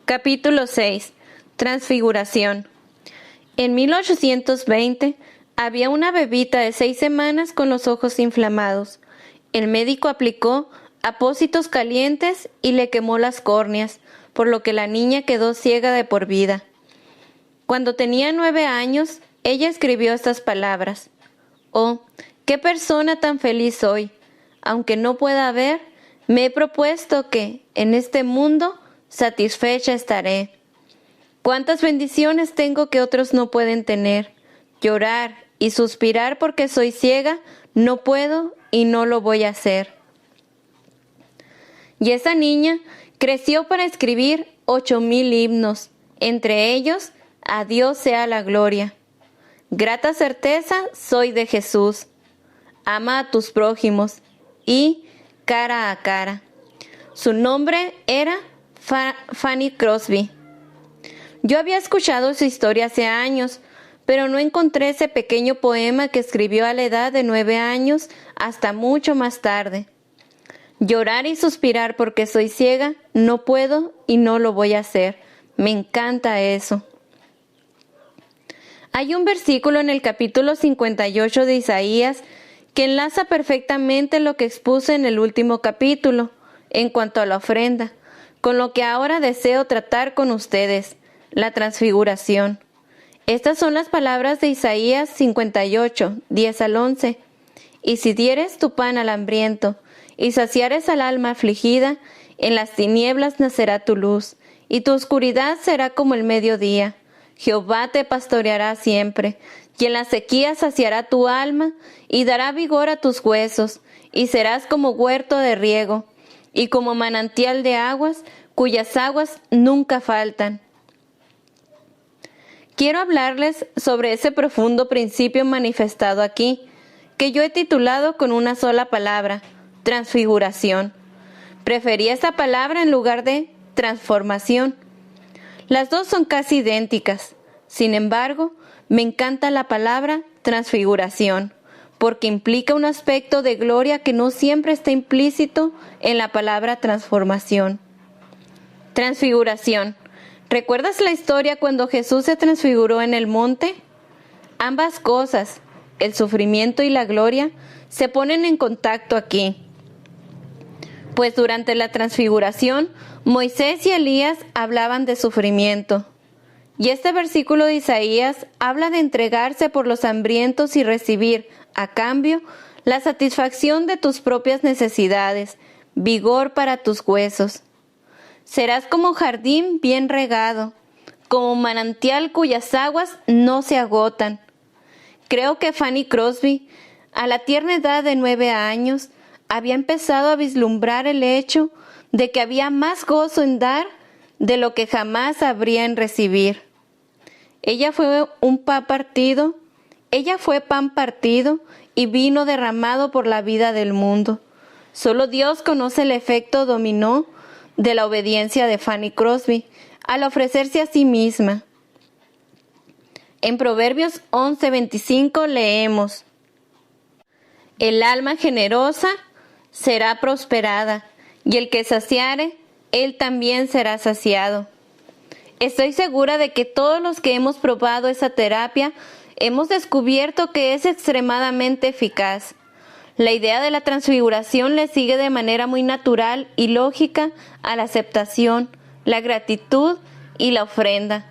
Capítulo 6. Transfiguración. En 1820 había una bebita de 6 semanas con los ojos inflamados. El médico aplicó apósitos calientes y le quemó las córneas, por lo que la niña quedó ciega de por vida. Cuando tenía 9 años, ella escribió estas palabras: «Oh, qué persona tan feliz soy. Aunque no pueda ver, me he propuesto que, en este mundo, satisfecha estaré. Cuántas bendiciones tengo que otros no pueden tener. Llorar y suspirar porque soy ciega, no puedo y no lo voy a hacer». Y esa niña creció para escribir 8,000 himnos, entre ellos, «A Dios sea la gloria». «Grata certeza soy de Jesús». «Ama a tus prójimos» y «Cara a cara». Su nombre era Fanny Crosby. Yo había escuchado su historia hace años, pero no encontré ese pequeño poema que escribió a la edad de 9 años hasta mucho más tarde. Llorar y suspirar porque soy ciega, no puedo y no lo voy a hacer. Me encanta eso. Hay un versículo en el capítulo 58 de Isaías que enlaza perfectamente lo que expuse en el último capítulo, en cuanto a la ofrenda, con lo que ahora deseo tratar con ustedes, la transfiguración. Estas son las palabras de Isaías 58, 10 al 11. «Y si dieres tu pan al hambriento, y saciares al alma afligida, en las tinieblas nacerá tu luz, y tu oscuridad será como el mediodía. Jehová te pastoreará siempre, y en la sequía saciará tu alma, y dará vigor a tus huesos, y serás como huerto de riego, y como manantial de aguas, cuyas aguas nunca faltan». Quiero hablarles sobre ese profundo principio manifestado aquí, que yo he titulado con una sola palabra: transfiguración. Preferí esa palabra en lugar de transformación. Las dos son casi idénticas. Sin embargo, me encanta la palabra transfiguración, porque implica un aspecto de gloria que no siempre está implícito en la palabra transformación. Transfiguración. ¿Recuerdas la historia cuando Jesús se transfiguró en el monte? Ambas cosas, el sufrimiento y la gloria, se ponen en contacto aquí. Pues durante la transfiguración, Moisés y Elías hablaban de sufrimiento. Y este versículo de Isaías habla de entregarse por los hambrientos y recibir, a cambio, la satisfacción de tus propias necesidades, vigor para tus huesos. Serás como jardín bien regado, como manantial cuyas aguas no se agotan. Creo que Fanny Crosby, a la tierna edad de 9 años, había empezado a vislumbrar el hecho de que había más gozo en dar de lo que jamás habría en recibir. Ella fue pan partido y vino derramado por la vida del mundo. Solo Dios conoce el efecto dominó de la obediencia de Fanny Crosby al ofrecerse a sí misma. En Proverbios 11:25 leemos: «El alma generosa será prosperada, y el que saciare, él también será saciado». Estoy segura de que todos los que hemos probado esa terapia hemos descubierto que es extremadamente eficaz. La idea de la transfiguración le sigue de manera muy natural y lógica a la aceptación, la gratitud y la ofrenda.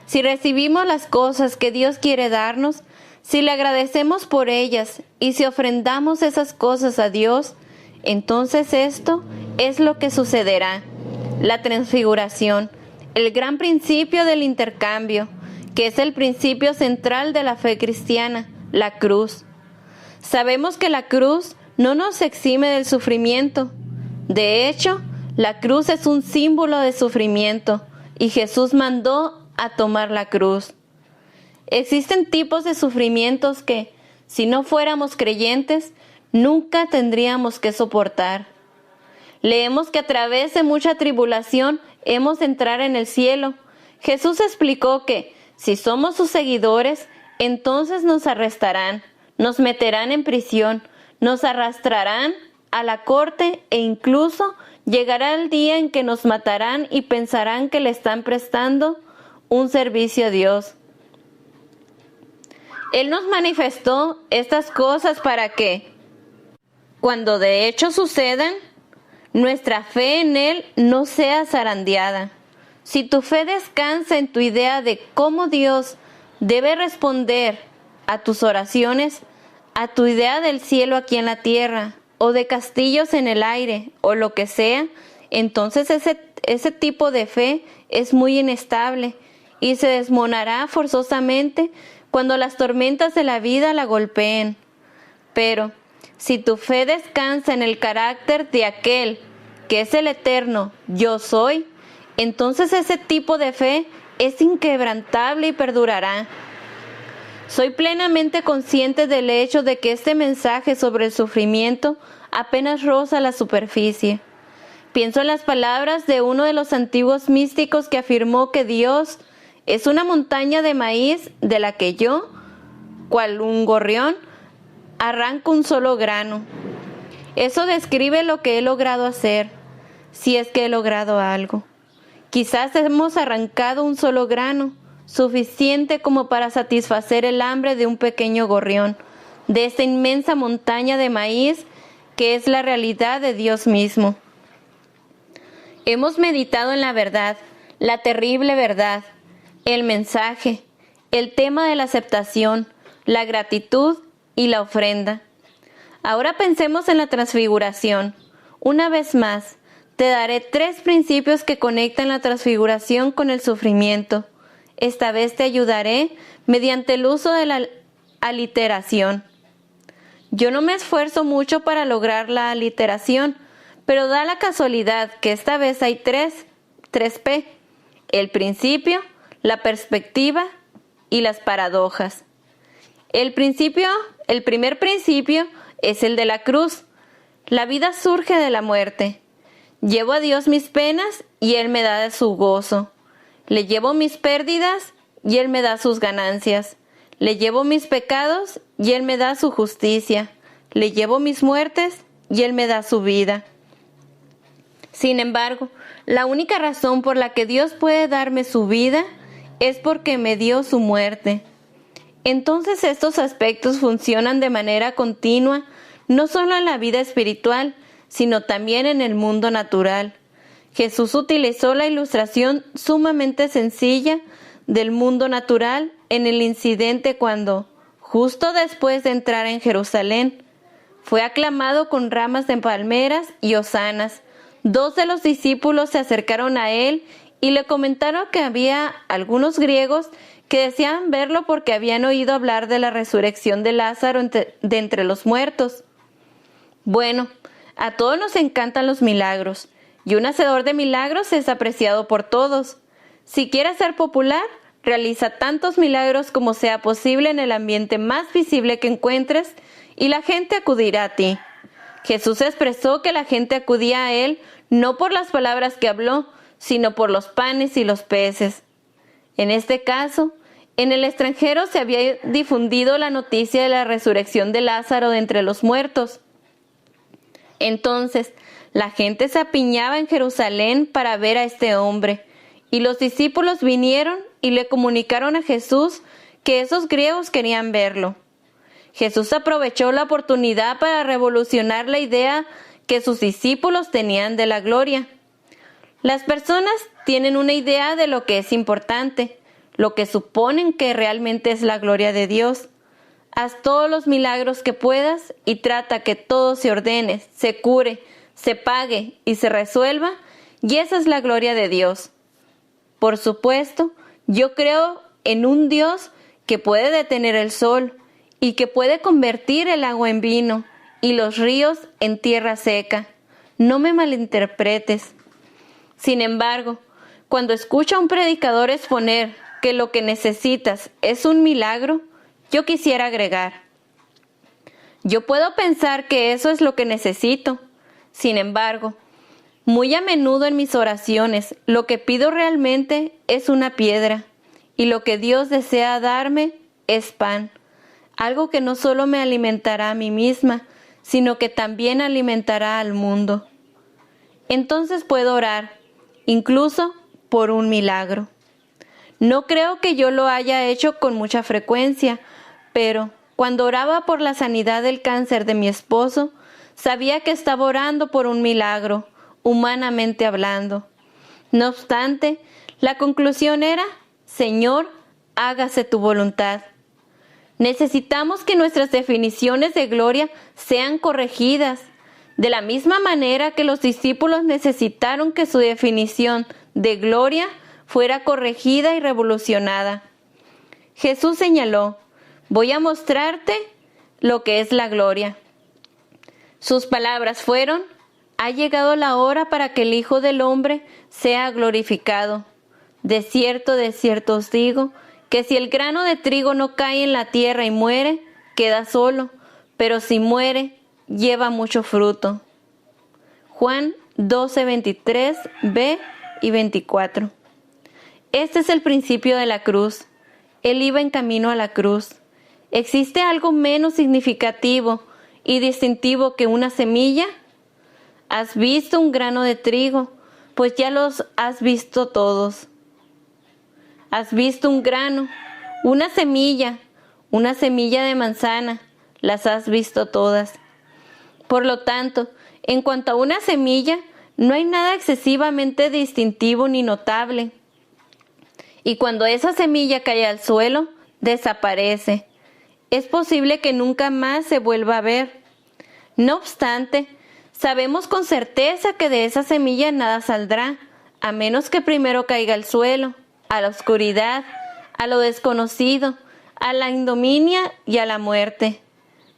Si recibimos las cosas que Dios quiere darnos, si le agradecemos por ellas y si ofrendamos esas cosas a Dios, entonces esto es lo que sucederá: la transfiguración, el gran principio del intercambio, que es el principio central de la fe cristiana, la cruz. Sabemos que la cruz no nos exime del sufrimiento. De hecho, la cruz es un símbolo de sufrimiento y Jesús mandó a tomar la cruz. Existen tipos de sufrimientos que, si no fuéramos creyentes, nunca tendríamos que soportar. Leemos que a través de mucha tribulación hemos de entrar en el cielo. Jesús explicó que, si somos sus seguidores, entonces nos arrestarán, nos meterán en prisión, nos arrastrarán a la corte e incluso llegará el día en que nos matarán y pensarán que le están prestando un servicio a Dios. Él nos manifestó estas cosas para que, cuando de hecho sucedan, nuestra fe en Él no sea zarandeada. Si tu fe descansa en tu idea de cómo Dios debe responder a tus oraciones, a tu idea del cielo aquí en la tierra, o de castillos en el aire, o lo que sea, entonces ese tipo de fe es muy inestable y se desmoronará forzosamente cuando las tormentas de la vida la golpeen. Pero si tu fe descansa en el carácter de aquel que es el eterno yo soy, entonces ese tipo de fe es inquebrantable y perdurará. Soy plenamente consciente del hecho de que este mensaje sobre el sufrimiento apenas roza la superficie. Pienso en las palabras de uno de los antiguos místicos que afirmó que Dios es una montaña de maíz de la que yo, cual un gorrión, arranco un solo grano. Eso describe lo que he logrado hacer, si es que he logrado algo. Quizás hemos arrancado un solo grano, suficiente como para satisfacer el hambre de un pequeño gorrión, de esta inmensa montaña de maíz que es la realidad de Dios mismo. Hemos meditado en la verdad, la terrible verdad, el mensaje, el tema de la aceptación, la gratitud y la ofrenda. Ahora pensemos en la transfiguración. Una vez más, te daré 3 principios que conectan la transfiguración con el sufrimiento. Esta vez te ayudaré mediante el uso de la aliteración. Yo no me esfuerzo mucho para lograr la aliteración, pero da la casualidad que esta vez hay 3 P: el principio, la perspectiva y las paradojas. El primer principio es el de la cruz. La vida surge de la muerte. Llevo a Dios mis penas y Él me da su gozo. Le llevo mis pérdidas y Él me da sus ganancias. Le llevo mis pecados y Él me da su justicia. Le llevo mis muertes y Él me da su vida. Sin embargo, la única razón por la que Dios puede darme su vida es porque me dio su muerte. Entonces estos aspectos funcionan de manera continua, no solo en la vida espiritual, sino también en el mundo natural. Jesús utilizó la ilustración sumamente sencilla del mundo natural en el incidente cuando, justo después de entrar en Jerusalén, fue aclamado con ramas de palmeras y hosanas. 2 de los discípulos se acercaron a él y le comentaron que había algunos griegos que deseaban verlo porque habían oído hablar de la resurrección de Lázaro de entre los muertos. Bueno, a todos nos encantan los milagros, y un hacedor de milagros es apreciado por todos. Si quieres ser popular, realiza tantos milagros como sea posible en el ambiente más visible que encuentres, y la gente acudirá a ti. Jesús expresó que la gente acudía a Él no por las palabras que habló, sino por los panes y los peces. En este caso, en el extranjero se había difundido la noticia de la resurrección de Lázaro de entre los muertos. Entonces, la gente se apiñaba en Jerusalén para ver a este hombre, y los discípulos vinieron y le comunicaron a Jesús que esos griegos querían verlo. Jesús aprovechó la oportunidad para revolucionar la idea que sus discípulos tenían de la gloria. Las personas tienen una idea de lo que es importante, lo que suponen que realmente es la gloria de Dios. Haz todos los milagros que puedas y trata que todo se ordene, se cure, se pague y se resuelva, y esa es la gloria de Dios. Por supuesto, yo creo en un Dios que puede detener el sol y que puede convertir el agua en vino y los ríos en tierra seca. No me malinterpretes. Sin embargo, cuando escucho a un predicador exponer que lo que necesitas es un milagro, yo quisiera agregar: yo puedo pensar que eso es lo que necesito. Sin embargo, muy a menudo en mis oraciones, lo que pido realmente es una piedra, y lo que Dios desea darme es pan, algo que no solo me alimentará a mí misma, sino que también alimentará al mundo. entonces puedo orar, incluso por un milagro. No creo que yo lo haya hecho con mucha frecuencia, pero cuando oraba por la sanidad del cáncer de mi esposo, sabía que estaba orando por un milagro, humanamente hablando. No obstante, la conclusión era: Señor, hágase tu voluntad. Necesitamos que nuestras definiciones de gloria sean corregidas, de la misma manera que los discípulos necesitaron que su definición de gloria fuera corregida y revolucionada. Jesús señaló: voy a mostrarte lo que es la gloria. Sus palabras fueron: ha llegado la hora para que el Hijo del Hombre sea glorificado. De cierto os digo, que si el grano de trigo no cae en la tierra y muere, queda solo, pero si muere, lleva mucho fruto. Juan 12:23b y 24. Este es el principio de la cruz. Él iba en camino a la cruz. ¿Existe algo menos significativo y distintivo que una semilla? ¿Has visto un grano de trigo? Pues ya los has visto todos. ¿Has visto un grano, una semilla de manzana? Las has visto todas. Por lo tanto, en cuanto a una semilla, no hay nada excesivamente distintivo ni notable. Y cuando esa semilla cae al suelo, desaparece. Es posible que nunca más se vuelva a ver. No obstante, sabemos con certeza que de esa semilla nada saldrá, a menos que primero caiga al suelo, a la oscuridad, a lo desconocido, a la ignominia y a la muerte.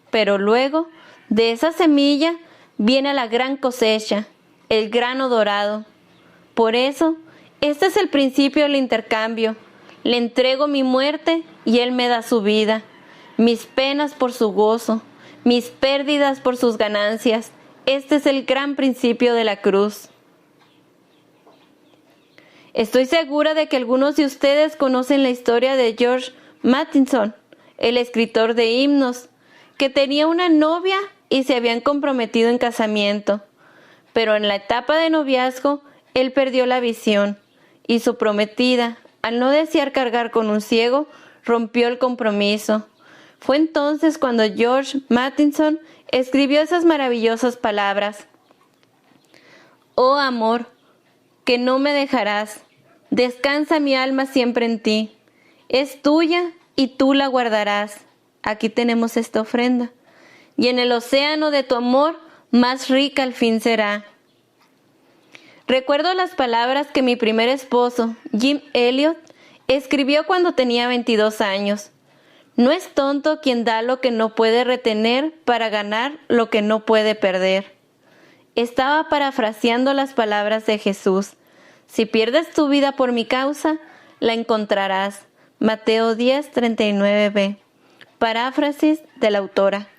Pero luego, de esa semilla, viene la gran cosecha, el grano dorado. Por eso, este es el principio del intercambio. Le entrego mi muerte y Él me da su vida, mis penas por su gozo, mis pérdidas por sus ganancias. Este es el gran principio de la cruz. Estoy segura de que algunos de ustedes conocen la historia de George Matheson, el escritor de himnos, que tenía una novia y se habían comprometido en casamiento. Pero en la etapa de noviazgo, él perdió la visión y su prometida, al no desear cargar con un ciego, rompió el compromiso. Fue entonces cuando George Matheson escribió esas maravillosas palabras: oh amor, que no me dejarás, descansa mi alma siempre en ti, es tuya y tú la guardarás. Aquí tenemos esta ofrenda, y en el océano de tu amor más rica al fin será. Recuerdo las palabras que mi primer esposo, Jim Elliot, escribió cuando tenía 22 años. No es tonto quien da lo que no puede retener para ganar lo que no puede perder. Estaba parafraseando las palabras de Jesús: si pierdes tu vida por mi causa, la encontrarás. Mateo 10:39b. Paráfrasis de la autora.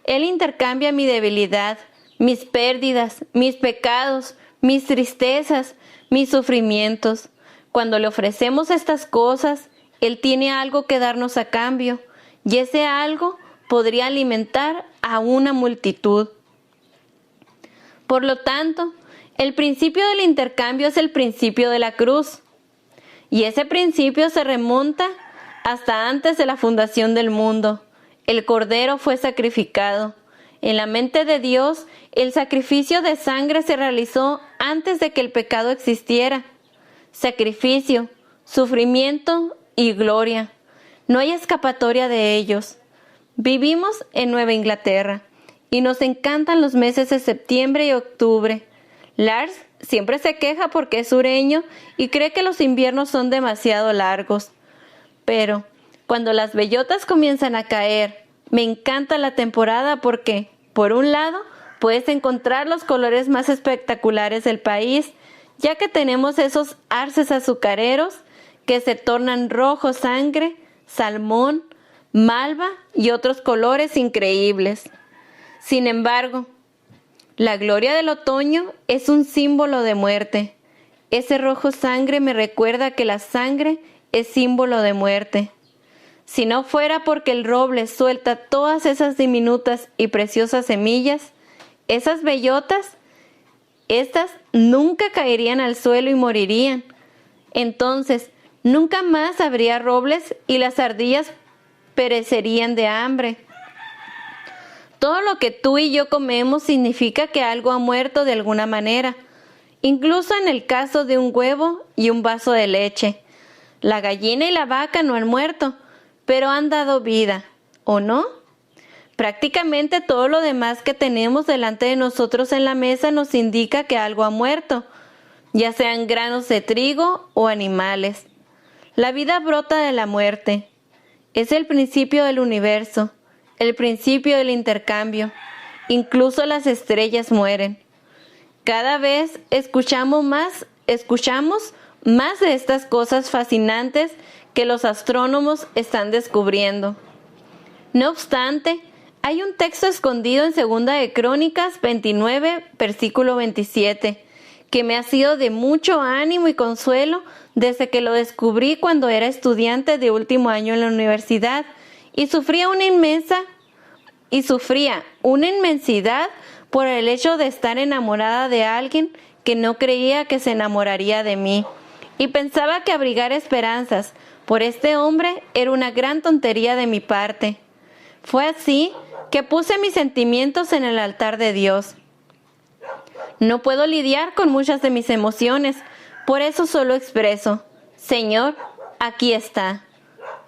Él intercambia mi debilidad, mis pérdidas, mis pecados, mis tristezas, mis sufrimientos. Cuando le ofrecemos estas cosas, Él tiene algo que darnos a cambio, y ese algo podría alimentar a una multitud. Por lo tanto, el principio del intercambio es el principio de la cruz, y ese principio se remonta hasta antes de la fundación del mundo. El Cordero fue sacrificado. En la mente de Dios, el sacrificio de sangre se realizó antes de que el pecado existiera. Sacrificio, sufrimiento y gloria. No hay escapatoria de ellos. Vivimos en Nueva Inglaterra y nos encantan los meses de septiembre y octubre. Lars siempre se queja porque es sureño y cree que los inviernos son demasiado largos. Pero cuando las bellotas comienzan a caer, me encanta la temporada porque, por un lado, puedes encontrar los colores más espectaculares del país, ya que tenemos esos arces azucareros que se tornan rojo sangre, salmón, malva y otros colores increíbles. Sin embargo, la gloria del otoño es un símbolo de muerte. Ese rojo sangre me recuerda que la sangre es símbolo de muerte. Si no fuera porque el roble suelta todas esas diminutas y preciosas semillas, esas bellotas Estas nunca caerían al suelo y morirían. Entonces, nunca más habría robles y las ardillas perecerían de hambre. Todo lo que tú y yo comemos significa que algo ha muerto de alguna manera, incluso en el caso de un huevo y un vaso de leche. La gallina y la vaca no han muerto, pero han dado vida, ¿o no? Prácticamente todo lo demás que tenemos delante de nosotros en la mesa nos indica que algo ha muerto, ya sean granos de trigo o animales. La vida brota de la muerte. Es el principio del universo, el principio del intercambio. Incluso las estrellas mueren. Cada vez escuchamos más de estas cosas fascinantes que los astrónomos están descubriendo. No obstante, hay un texto escondido en 2 de Crónicas 29, versículo 27, que me ha sido de mucho ánimo y consuelo desde que lo descubrí cuando era estudiante de último año en la universidad y sufría una inmensidad por el hecho de estar enamorada de alguien que no creía que se enamoraría de mí, y pensaba que abrigar esperanzas por este hombre era una gran tontería de mi parte. Fue así que puse mis sentimientos en el altar de Dios. No puedo lidiar con muchas de mis emociones, por eso solo expreso: Señor, aquí está.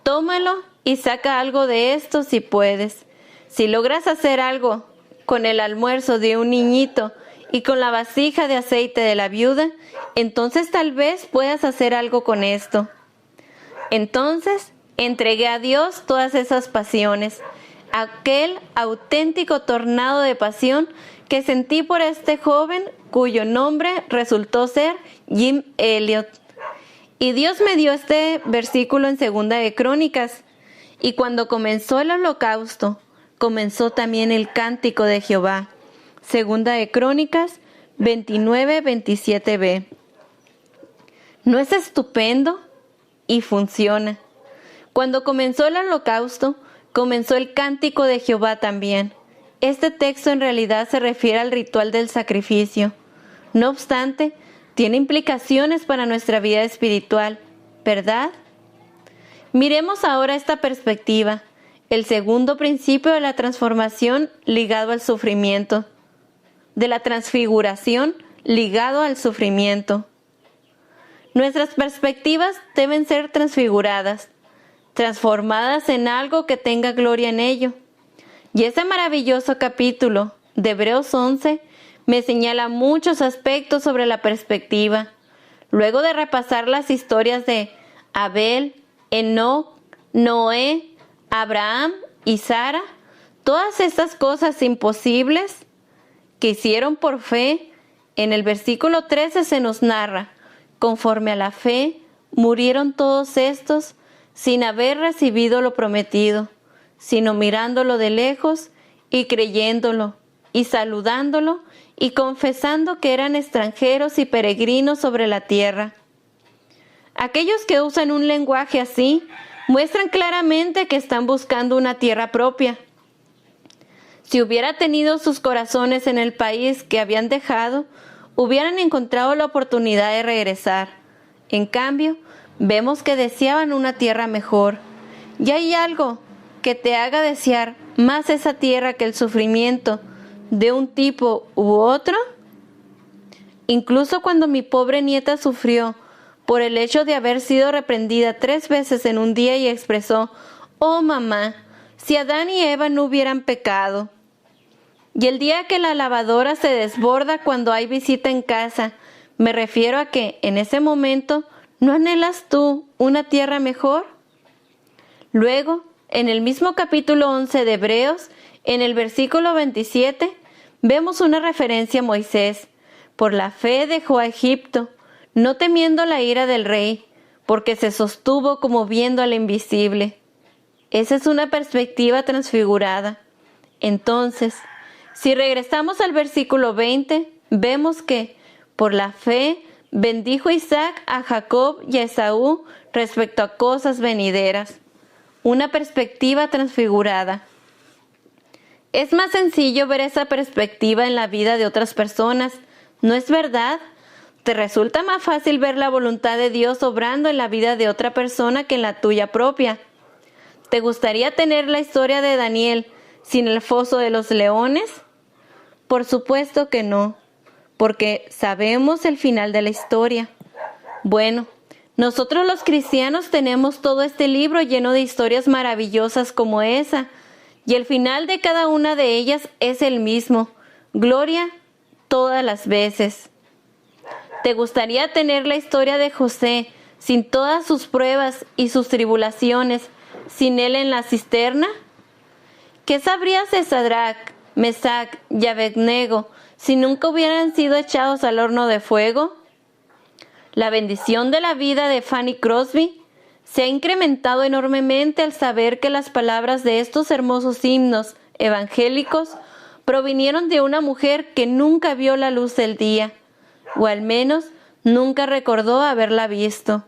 Tómalo y saca algo de esto si puedes. Si logras hacer algo con el almuerzo de un niñito y con la vasija de aceite de la viuda, entonces tal vez puedas hacer algo con esto. Entonces entregué a Dios todas esas pasiones, aquel auténtico tornado de pasión que sentí por este joven cuyo nombre resultó ser Jim Elliot. Y Dios me dio este versículo en 2 de Crónicas. Y cuando comenzó el holocausto, comenzó también el cántico de Jehová. 2 de Crónicas 29, 27b. ¿No es estupendo? Y funciona. Cuando comenzó el holocausto, comenzó el cántico de Jehová también. Este texto en realidad se refiere al ritual del sacrificio. No obstante, tiene implicaciones para nuestra vida espiritual, ¿verdad? Miremos ahora esta perspectiva, el segundo principio de la transformación ligado al sufrimiento, de la transfiguración ligado al sufrimiento. Nuestras perspectivas deben ser transfiguradas, transformadas en algo que tenga gloria en ello. Y ese maravilloso capítulo de Hebreos 11 me señala muchos aspectos sobre la perspectiva. Luego de repasar las historias de Abel, Enoc, Noé, Abraham y Sara, todas estas cosas imposibles que hicieron por fe, en el versículo 13 se nos narra: conforme a la fe, murieron todos estos sin haber recibido lo prometido, sino mirándolo de lejos y creyéndolo, y saludándolo, y confesando que eran extranjeros y peregrinos sobre la tierra. Aquellos que usan un lenguaje así muestran claramente que están buscando una tierra propia. Si hubiera tenido sus corazones en el país que habían dejado, hubieran encontrado la oportunidad de regresar. En cambio, vemos que deseaban una tierra mejor. ¿Y hay algo que te haga desear más esa tierra que el sufrimiento de un tipo u otro? Incluso cuando mi pobre nieta sufrió por el hecho de haber sido reprendida 3 veces en un día y expresó: «Oh mamá, si Adán y Eva no hubieran pecado». Y el día que la lavadora se desborda cuando hay visita en casa, me refiero a que en ese momento, ¿no anhelas tú una tierra mejor? Luego, en el mismo capítulo 11 de Hebreos, en el versículo 27, vemos una referencia a Moisés. Por la fe dejó a Egipto, no temiendo la ira del rey, porque se sostuvo como viendo al invisible. Esa es una perspectiva transfigurada. Entonces, si regresamos al versículo 20, vemos que, por la fe, bendijo Isaac a Jacob y a Esaú respecto a cosas venideras. Una perspectiva transfigurada. Es más sencillo ver esa perspectiva en la vida de otras personas, ¿No es verdad? ¿Te resulta más fácil ver la voluntad de Dios obrando en la vida de otra persona que en la tuya propia? ¿Te gustaría tener la historia de Daniel sin el foso de los leones? Por supuesto que no, porque sabemos el final de la historia. Bueno, nosotros los cristianos tenemos todo este libro lleno de historias maravillosas como esa, y el final de cada una de ellas es el mismo: gloria todas las veces. ¿Te gustaría tener la historia de José sin todas sus pruebas y sus tribulaciones, sin él en la cisterna? ¿Qué sabrías de Sadrach, Mesach y Abednego si nunca hubieran sido echados al horno de fuego? La bendición de la vida de Fanny Crosby se ha incrementado enormemente al saber que las palabras de estos hermosos himnos evangélicos provinieron de una mujer que nunca vio la luz del día, o al menos nunca recordó haberla visto,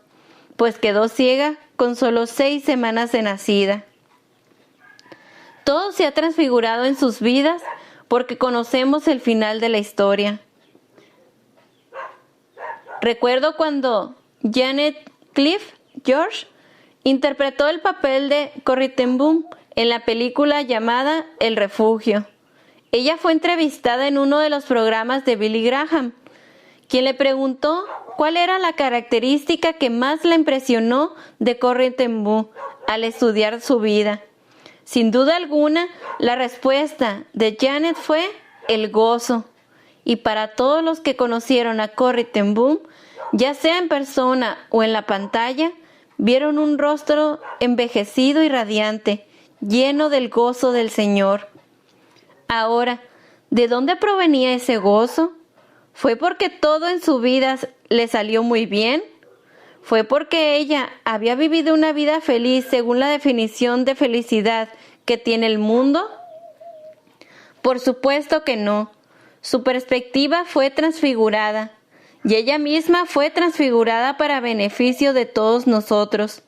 pues quedó ciega con solo 6 semanas de nacida. Todo se ha transfigurado en sus vidas porque conocemos el final de la historia. Recuerdo cuando Janet Cliff George interpretó el papel de Corrie ten Boom en la película llamada El Refugio. Ella fue entrevistada en uno de los programas de Billy Graham, quien le preguntó cuál era la característica que más la impresionó de Corrie ten Boom al estudiar su vida. Sin duda alguna, la respuesta de Janet fue el gozo. Y para todos los que conocieron a Corrie ten Boom, ya sea en persona o en la pantalla, vieron un rostro envejecido y radiante, lleno del gozo del Señor. Ahora, ¿de dónde provenía ese gozo? ¿Fue porque todo en su vida le salió muy bien? ¿Fue porque ella había vivido una vida feliz según la definición de felicidad que tiene el mundo? Por supuesto que no. Su perspectiva fue transfigurada, y ella misma fue transfigurada para beneficio de todos nosotros.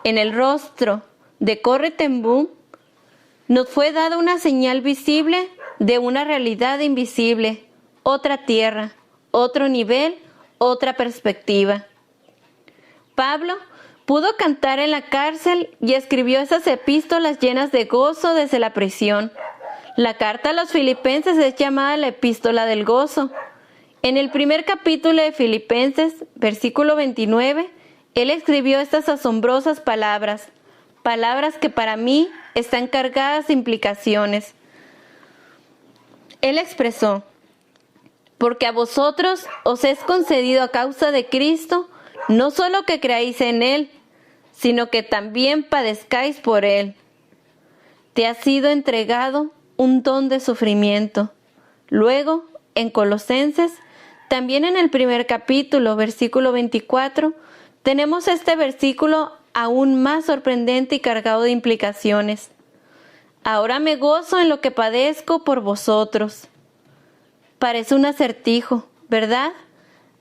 En el rostro de Corrie ten Boom nos fue dada una señal visible de una realidad invisible, otra tierra, otro nivel, otra perspectiva. Pablo pudo cantar en la cárcel y escribió esas epístolas llenas de gozo desde la prisión. La carta a los Filipenses es llamada la Epístola del Gozo. En el primer capítulo de Filipenses, versículo 29, él escribió estas asombrosas palabras, palabras que para mí están cargadas de implicaciones. Él expresó: porque a vosotros os es concedido a causa de Cristo, no solo que creáis en Él, sino que también padezcáis por Él. Te ha sido entregado un don de sufrimiento. Luego, en Colosenses, también en el primer capítulo, versículo 24, tenemos este versículo aún más sorprendente y cargado de implicaciones. Ahora me gozo en lo que padezco por vosotros. Parece un acertijo, ¿verdad?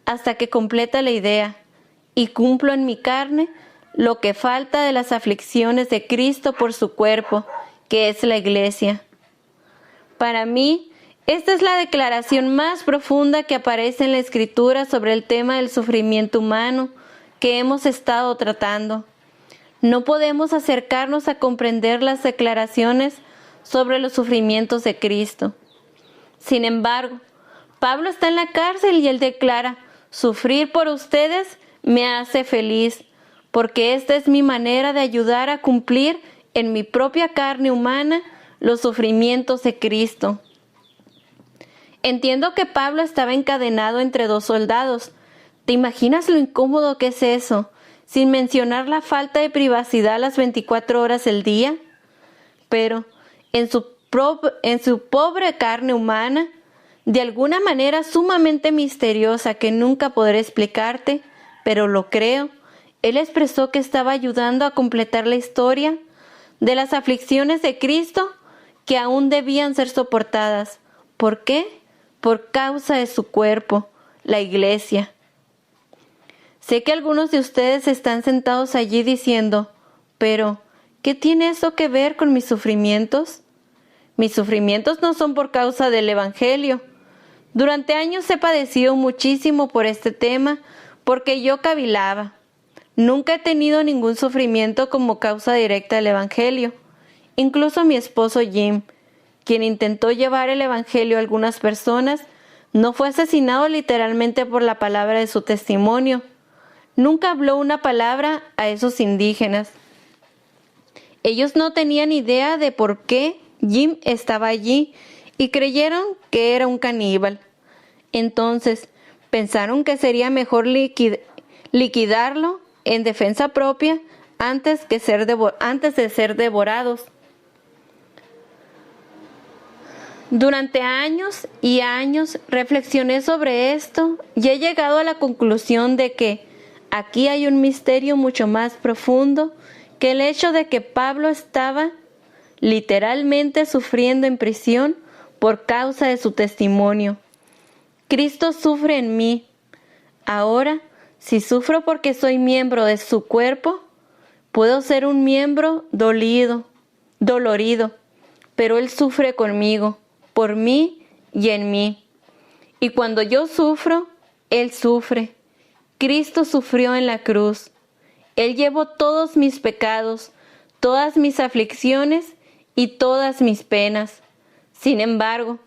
Hasta que completa la idea. Y cumplo en mi carne lo que falta de las aflicciones de Cristo por su cuerpo, que es la Iglesia. Para mí, esta es la declaración más profunda que aparece en la Escritura sobre el tema del sufrimiento humano que hemos estado tratando. No podemos acercarnos a comprender las declaraciones sobre los sufrimientos de Cristo. Sin embargo, Pablo está en la cárcel y él declara: sufrir por ustedes me hace feliz, porque esta es mi manera de ayudar a cumplir en mi propia carne humana los sufrimientos de Cristo. Entiendo que Pablo estaba encadenado entre 2 soldados. ¿Te imaginas lo incómodo que es eso? Sin mencionar la falta de privacidad las 24 horas del día. Pero en su pobre carne humana, de alguna manera sumamente misteriosa que nunca podré explicarte, pero lo creo, él expresó que estaba ayudando a completar la historia de las aflicciones de Cristo que aún debían ser soportadas. ¿Por qué? Por causa de su cuerpo, la Iglesia. Sé que algunos de ustedes están sentados allí diciendo: pero, ¿qué tiene eso que ver con mis sufrimientos? Mis sufrimientos no son por causa del Evangelio. Durante años he padecido muchísimo por este tema, porque yo cavilaba. Nunca he tenido ningún sufrimiento como causa directa del Evangelio. Incluso mi esposo Jim, quien intentó llevar el Evangelio a algunas personas, no fue asesinado literalmente por la palabra de su testimonio. Nunca habló una palabra a esos indígenas. Ellos no tenían idea de por qué Jim estaba allí y creyeron que era un caníbal. Entonces, pensaron que sería mejor liquidarlo en defensa propia antes de ser devorados. Durante años y años reflexioné sobre esto y he llegado a la conclusión de que aquí hay un misterio mucho más profundo que el hecho de que Pablo estaba literalmente sufriendo en prisión por causa de su testimonio. Cristo sufre en mí. Ahora, si sufro porque soy miembro de su cuerpo, puedo ser un miembro dolorido, pero Él sufre conmigo, por mí y en mí. Y cuando yo sufro, Él sufre. Cristo sufrió en la cruz. Él llevó todos mis pecados, todas mis aflicciones y todas mis penas. Sin embargo,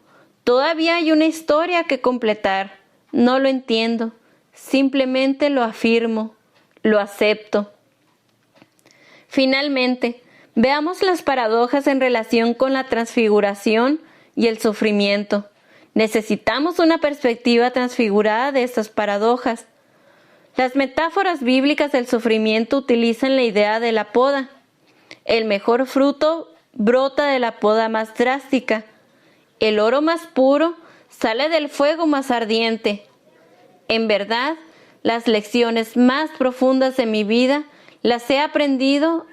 todavía hay una historia que completar. No lo entiendo, simplemente lo afirmo, lo acepto. Finalmente, veamos las paradojas en relación con la transfiguración y el sufrimiento. Necesitamos una perspectiva transfigurada de estas paradojas. Las metáforas bíblicas del sufrimiento utilizan la idea de la poda. El mejor fruto brota de la poda más drástica. El oro más puro sale del fuego más ardiente. En verdad, las lecciones más profundas de mi vida las he aprendido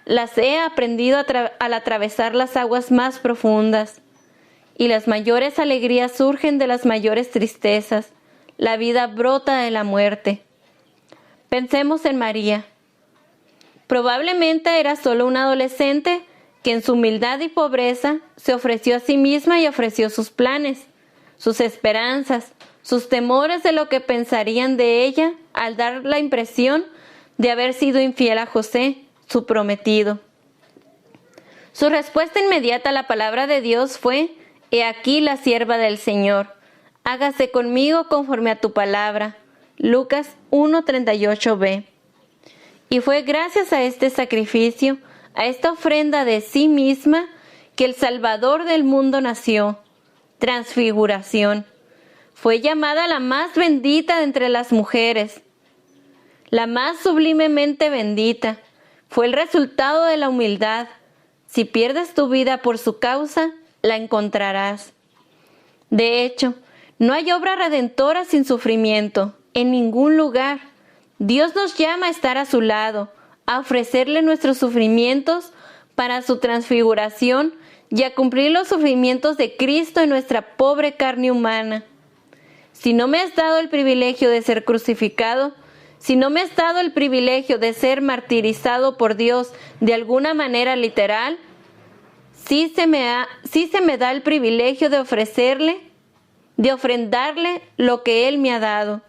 al atravesar las aguas más profundas. Y las mayores alegrías surgen de las mayores tristezas. La vida brota de la muerte. Pensemos en María. Probablemente era solo una adolescente que en su humildad y pobreza se ofreció a sí misma y ofreció sus planes, sus esperanzas, sus temores de lo que pensarían de ella al dar la impresión de haber sido infiel a José, su prometido. Su respuesta inmediata a la palabra de Dios fue: «He aquí la sierva del Señor, hágase conmigo conforme a tu palabra». Lucas 1:38b. Y fue gracias a este sacrificio, a esta ofrenda de sí misma, que el Salvador del mundo nació. Transfiguración. Fue llamada la más bendita de entre las mujeres, la más sublimemente bendita. Fue el resultado de la humildad. Si pierdes tu vida por su causa, la encontrarás. De hecho, no hay obra redentora sin sufrimiento, en ningún lugar. Dios nos llama a estar a su lado, a ofrecerle nuestros sufrimientos para su transfiguración y a cumplir los sufrimientos de Cristo en nuestra pobre carne humana. Si no me has dado el privilegio de ser crucificado, si no me has dado el privilegio de ser martirizado por Dios de alguna manera literal, sí se me da el privilegio de ofrendarle lo que Él me ha dado.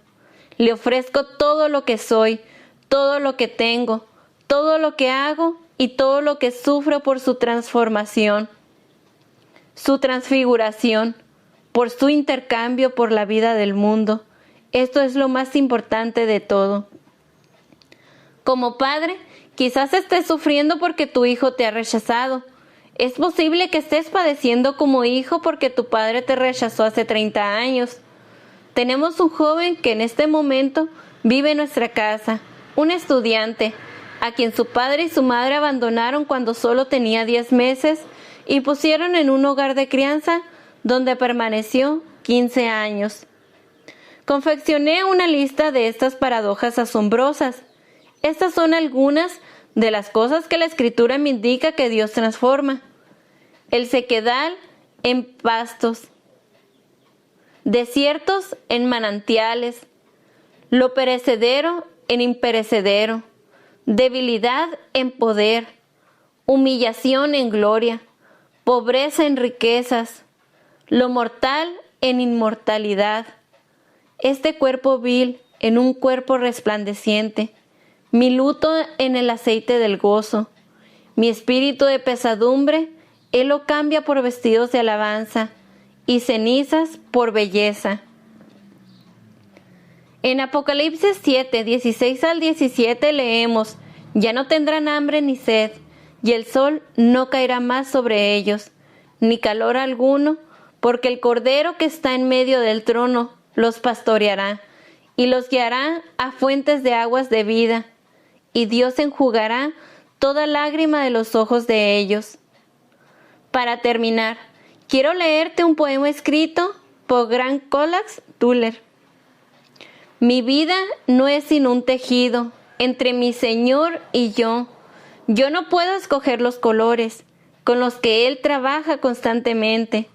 Le ofrezco todo lo que soy, todo lo que tengo, todo lo que hago y todo lo que sufro por su transformación, su transfiguración, por su intercambio por la vida del mundo. Esto es lo más importante de todo. Como padre, quizás estés sufriendo porque tu hijo te ha rechazado. Es posible que estés padeciendo como hijo porque tu padre te rechazó hace 30 años. Tenemos un joven que en este momento vive en nuestra casa, un estudiante, a quien su padre y su madre abandonaron cuando solo tenía 10 meses y pusieron en un hogar de crianza donde permaneció 15 años. Confeccioné una lista de estas paradojas asombrosas. Estas son algunas de las cosas que la Escritura me indica que Dios transforma. El sequedal en pastos, desiertos en manantiales, lo perecedero en imperecedero, debilidad en poder, humillación en gloria, pobreza en riquezas, lo mortal en inmortalidad, este cuerpo vil en un cuerpo resplandeciente, mi luto en el aceite del gozo, mi espíritu de pesadumbre, Él lo cambia por vestidos de alabanza y cenizas por belleza. En Apocalipsis 7, 16 al 17 leemos: ya no tendrán hambre ni sed, y el sol no caerá más sobre ellos, ni calor alguno, porque el Cordero que está en medio del trono los pastoreará, y los guiará a fuentes de aguas de vida, y Dios enjugará toda lágrima de los ojos de ellos. Para terminar, quiero leerte un poema escrito por Grant Colax Tuller. Mi vida no es sino un tejido entre mi Señor y yo. Yo no puedo escoger los colores con los que Él trabaja constantemente.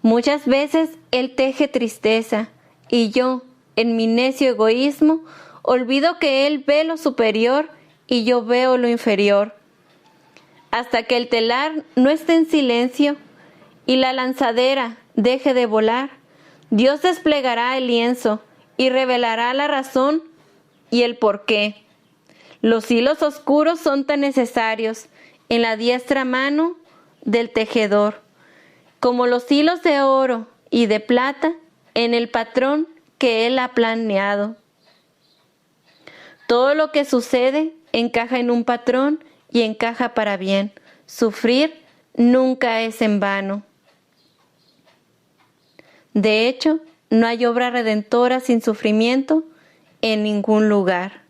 Muchas veces Él teje tristeza y yo, en mi necio egoísmo, olvido que Él ve lo superior y yo veo lo inferior. Hasta que el telar no esté en silencio y la lanzadera deje de volar, Dios desplegará el lienzo y revelará la razón y el porqué. Los hilos oscuros son tan necesarios en la diestra mano del tejedor, como los hilos de oro y de plata en el patrón que Él ha planeado. Todo lo que sucede encaja en un patrón y encaja para bien. Sufrir nunca es en vano. De hecho, no hay obra redentora sin sufrimiento en ningún lugar.